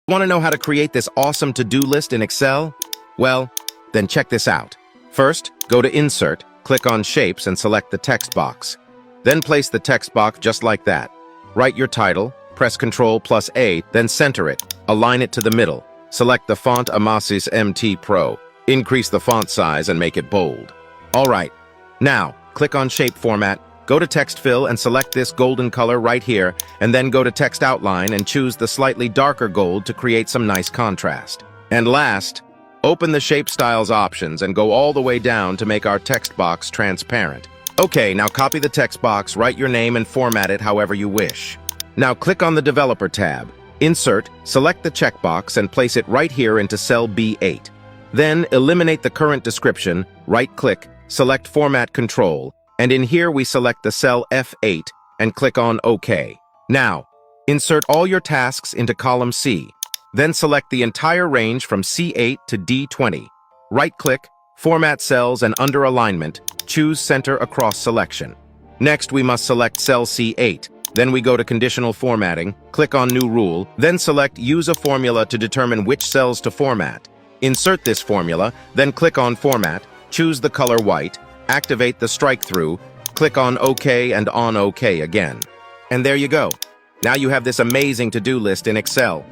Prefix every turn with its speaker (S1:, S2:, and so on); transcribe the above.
S1: Want to know how to create this awesome to-do list in Excel? Well, then check this out. First, go to Insert, click on Shapes and select the text box. Then place the text box just like that. Write your title, press Ctrl+A, then center it. Align it to the middle. Select the font Amasis MT Pro. Increase the font size and make it bold. Alright, now, click on Shape Format, go to Text Fill and select this golden color right here, and then go to Text Outline and choose the slightly darker gold to create some nice contrast. And last, open the Shape Styles options and go all the way down to make our text box transparent. Okay, now copy the text box, write your name and format it however you wish. Now click on the Developer tab, insert, select the checkbox and place it right here into cell B8. Then eliminate the current description, right-click, select Format Control, and in here we select the cell F8 and click on OK. Now, insert all your tasks into column C. Then select the entire range from C8 to D20. Right-click, format cells and under alignment, choose Center Across Selection. Next, we must select cell C8. Then we go to Conditional Formatting, click on New Rule, then select Use a Formula to determine which cells to format. Insert this formula, then click on Format, choose the color white, activate the strike-through, click on OK and on OK again. And there you go. Now you have this amazing to-do list in Excel.